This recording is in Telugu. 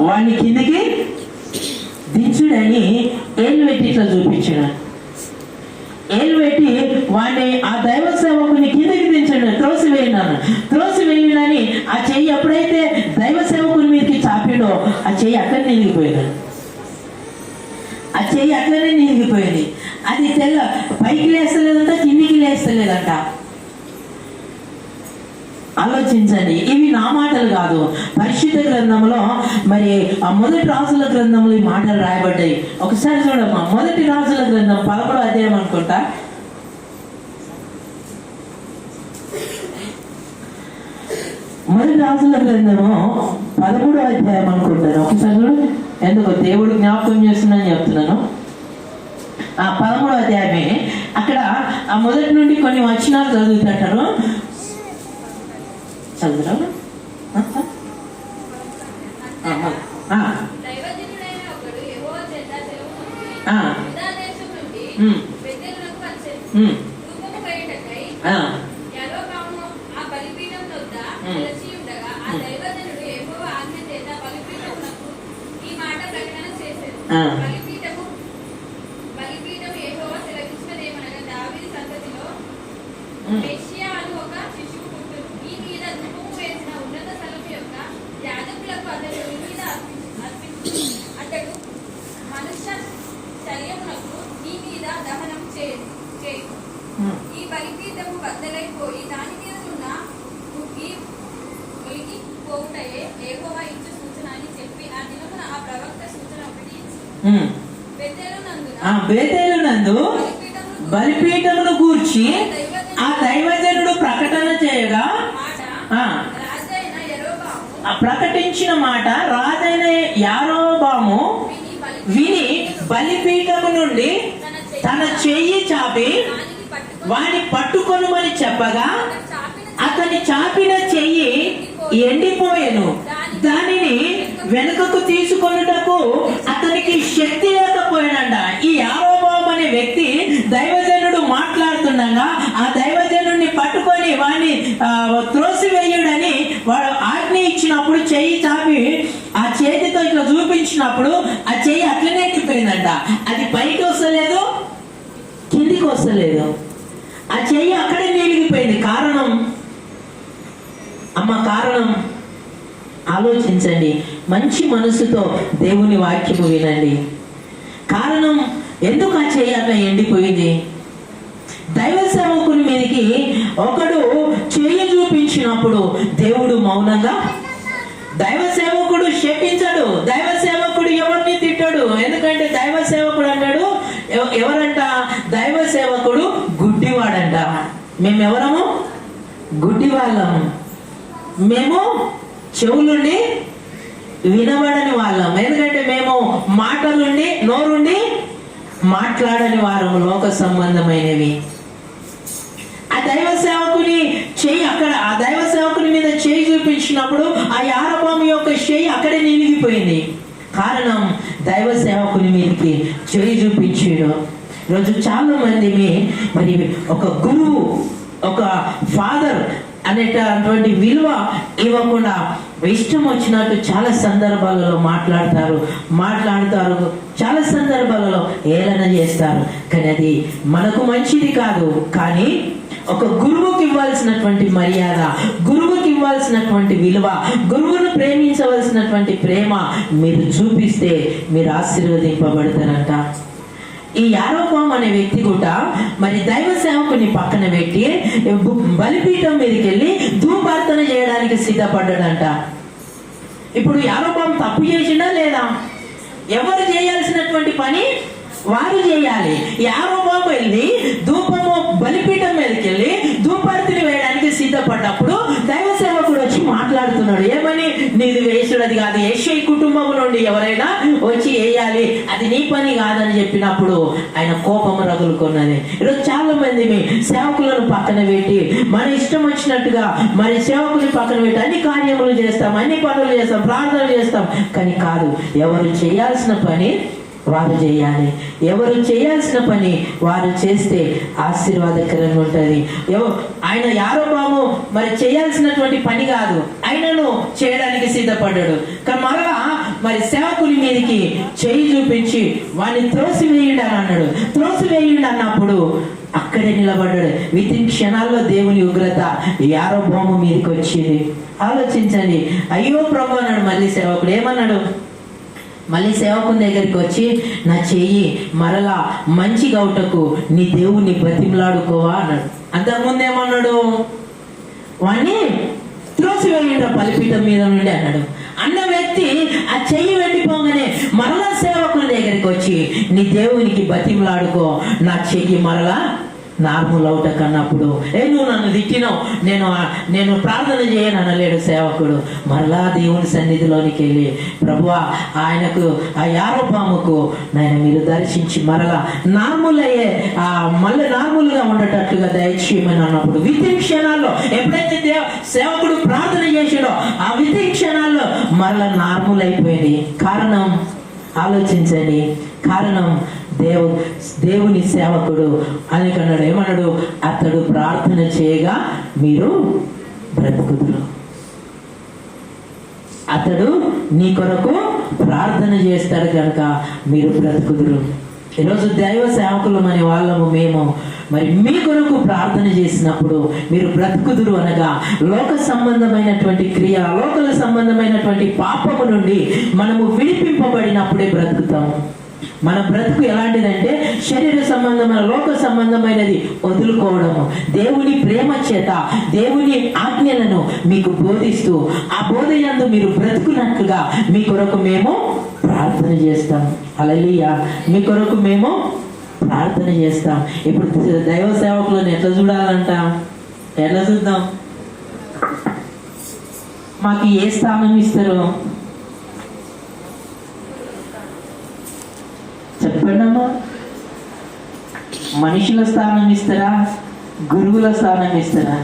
వాడిని కిందికి దించుడని ఏళ్ళు పెట్టి ఇట్లా చూపించాడు. ఏళ్ళు పెట్టి వాడిని ఆ దైవ సేవకుని కిందికి దించాడు, త్రోసివేయను. త్రోసివేయడని ఆ చెయ్యి ఎప్పుడైతే దైవ సేవకుని మీదకి చాపాడో ఆ చెయ్యి అక్కడ నిలిగిపోయాడు. ఆ చెయ్యి అట్లనే నిలిగిపోయింది. అది తెల్ల పైకి లేస్తలేదంట, కిందికి లేస్తలేదంట. ఆలోచించండి, ఇవి నా మాటలు కాదు, పరిశుద్ధ గ్రంథంలో మరి ఆ మొదటి రాజుల గ్రంథంలో ఈ మాటలు రాయబడ్డాయి. ఒకసారి చూడమ్మా, మొదటి రాజుల గ్రంథం 11వ అధ్యాయం అనుకుంటా. మొదటి రాజుల గ్రంథము 13వ అధ్యాయం అనుకుంటాను. ఒకసారి చూడండి, ఎందుకో దేవుడు జ్ఞాపకం చేస్తున్నాను చెప్తున్నాను. ఆ 13వ అధ్యాయమే. అక్కడ ఆ మొదటి నుండి కొన్ని వచనాలు చదువుతుంటారు. చదువురా. ఈ బలిపీఠము బద్దలైపోయి దాని మీద ఉన్న ఒలికి పోవుటయే యెహోవా ఇచ్చు సూచన అని చెప్పి ఆ దినమున ఆ ప్రవక్త సూచన ఒకటి బేతేలునందు బలిపీఠమును గూర్చి ఆ దైవజనుడు ప్రకటన చేయగా ప్రకటించిన మాట రాజైన యారోబాము విని బలిపీఠము నుండి తన చెయ్యి చాపి వాని పట్టుకొనుమని చెప్పగా అతని చాపిన చెయ్యి ఎండిపోయెను. దానిని వెనుకకు తీసుకొనుటకు అతనికి శక్తి లేకపోయాడంట. ఈ యారోబాము అనే వ్యక్తి దైవజనుడు మాట్లాడుతుండగా ఆ దైవజనుడిని పట్టుకొని వాడిని త్రోసివేయుడని వాడు ఆజ్ఞ ఇచ్చినప్పుడు చెయ్యి చాపి ఆ చేతితో ఇట్లా చూపించినప్పుడు ఆ చెయ్యి అట్లనే ఎక్కిపోయిందంట. అది పైకి వస్తలేదు, కిందికి వస్తలేదు, ఆ చెయ్యి అక్కడే నిలిగిపోయింది. కారణం కారణం ఆలోచించండి, మంచి మనసుతో దేవుని వాక్యము వినండి. కారణం ఎందుకు ఆ చెయ్యి అట్లా ఎండిపోయింది? దైవ సేవకుని మీదకి ఒకడు చెయ్యి చూపించినప్పుడు దేవుడు మౌనంగా, దైవ సేవకుడు శపించడు, దైవ సేవకుడు ఎవరిని తిట్టాడు. ఎందుకంటే దైవ సేవకుడు అంటాడు, ఎవరంట? దైవ సేవకుడు గుడ్డివాడంట. మేమెవరము? గుడ్డి వాళ్ళము. మేము చెవులుండి వినబడని వాళ్ళం. ఎందుకంటే మేము మాటలుండి నోరుండి మాట్లాడని వారము, లోక సంబంధమైనవి. ఆ దైవ సేవకుని చెయ్యి అక్కడ, ఆ దైవ సేవకుని మీద చెయ్యి చూపించినప్పుడు ఆ యారోబాము యొక్క చెయ్యి అక్కడే నిలిగిపోయింది. కారణం దైవ సేవకుని మీదకి చెయ్యి చూపించాడు. ఈరోజు చాలా మంది మరి ఒక గురువు, ఒక ఫాదర్ అనేటటువంటి విలువ ఇవ్వకుండా ఇష్టం వచ్చినట్టు చాలా సందర్భాలలో మాట్లాడతారు, చాలా సందర్భాలలో ఏలన చేస్తారు. కానీ అది మనకు మంచిది కాదు. కానీ ఒక గురువుకి ఇవ్వాల్సినటువంటి మర్యాద, గురువుకి ఇవ్వాల్సినటువంటి విలువ, గురువును ప్రేమించవలసినటువంటి ప్రేమ మీరు చూపిస్తే మీరు ఆశీర్వదింపబడతారంట. ఈ యారోబాము అనే వ్యక్తి కూడా మరి దైవ సేవకుని పక్కన పెట్టి బలిపీఠం మీదకి వెళ్ళి ధూపార్చన చేయడానికి సిద్ధపడ్డాడంట. ఇప్పుడు యారోబాము తప్పు చేసిండా లేదా? ఎవరు చేయాల్సినటువంటి పని వారు చేయాలి. యారోబాము వెళ్ళి ధూపము బలిపీఠం మీదకి వెళ్ళి ధూపార్తిని వేయడానికి సిద్ధపడ్డప్పుడు దైవ సేవకుడు వచ్చి మాట్లాడుతున్నాడు. ఏమని? నీది వేసుడది కాదు, యెషై కుటుంబం నుండి ఎవరైనా వచ్చి వేయాలి, అది నీ పని కాదని చెప్పినప్పుడు ఆయన కోపం రగులుకున్నది. ఈరోజు చాలా మంది సేవకులను పక్కన పెట్టి మన ఇష్టం వచ్చినట్టుగా మరి సేవకుని పక్కన పెట్టి అన్ని కార్యములు చేస్తాం, అన్ని పనులు చేస్తాం, ప్రార్థనలు చేస్తాం. కానీ కాదు, ఎవరు చేయాల్సిన పని వారు చేయాలి. ఎవరు చేయాల్సిన పని వారు చేస్తే ఆశీర్వాదకరంగా ఉంటుంది. ఆయన యారోబాము మరి చేయాల్సినటువంటి పని కాదు, ఆయనను చేయడానికి సిద్ధపడ్డాడు. కానీ మరలా మరి సేవకుని మీదకి చేయి చూపించి వాడిని త్రోసివేయండి అని అన్నాడు. త్రోసివేయండి అన్నప్పుడు అక్కడే నిలబడ్డాడు. వితిన్ క్షణాల్లో దేవుని ఉగ్రత యారోబాము మీదకి వచ్చింది. ఆలోచించండి. అయ్యో ప్రభు అన్నాడు మళ్ళీ సేవకుడు. ఏమన్నాడు? మళ్ళీ సేవకుని దగ్గరికి వచ్చి నా చెయ్యి మరలా మంచి గౌటకు నీ దేవుణ్ణి బ్రతిమలాడుకోవా అన్నాడు. అంతకుముందు ఏమన్నాడు? వాణ్ణి త్రోసివేయండి బలిపీఠం మీద నుండి అన్నాడు. అన్న వ్యక్తి ఆ చెయ్యి వెళ్ళిపోగానే మరలా సేవకుని దగ్గరికి వచ్చి నీ దేవునికి బతిమలాడుకో, నా చెయ్యి మరలా నార్మల్ అవుట కన్నప్పుడు నువ్వు నన్ను తిట్టినావు, నేను ప్రార్థన చేయను అనలేడు సేవకుడు. మరలా దేవుని సన్నిధిలోనికి వెళ్ళి ప్రభువా ఆయనకు ఆ యారోబాముకు నాయన మీరు దర్శించి మరలా నార్మల్ అయ్యే మళ్ళీ నార్మల్గా ఉండేటట్లుగా దయచేయమని అన్నప్పుడు వితిన్ క్షణాల్లో ఎప్పుడైతే సేవకుడు ప్రార్థన చేసాడో ఆ వితిన్ క్షణాల్లో మరలా నార్మల్ అయిపోయింది. కారణం ఆలోచించండి. కారణం దేవుని సేవకుడు అని అన్నాడు. ఏమన్నాడు? అతడు ప్రార్థన చేయగా మీరు బ్రతుకుదురు. అతడు నీ కొరకు ప్రార్థన చేస్తాడు కనుక మీరు బ్రతుకుదురు. ఈరోజు దైవ సేవకులు అనే వాళ్ళము మేము మరి మీ కొరకు ప్రార్థన చేసినప్పుడు మీరు బ్రతుకుదురు అనగా లోక సంబంధమైనటువంటి క్రియ, లోకల సంబంధమైనటువంటి పాపము నుండి మనము విడిపింపబడినప్పుడే బ్రతుకుతాము. మన బ్రతుకు ఎలాంటిదంటే శరీర సంబంధమైన లోక సంబంధమైనది వదులుకోవడము, దేవుని ప్రేమ చేత దేవుని ఆజ్ఞలను మీకు బోధిస్తూ ఆ బోధయందు మీరు బ్రతుకున్నట్లుగా మీ కొరకు మేము ప్రార్థన చేస్తాం. హల్లెలూయా. మీ కొరకు మేము ప్రార్థన చేస్తాం. ఇప్పుడు దైవ సేవకులను ఎట్లా చూడాలంట? ఎట్లా చూద్దాం? మాకు ఏ స్థానం ఇస్తారు చెప్పండమ్మా. మనుషుల స్థానం ఇస్తారా? గురువుల స్థానం ఇస్తారా?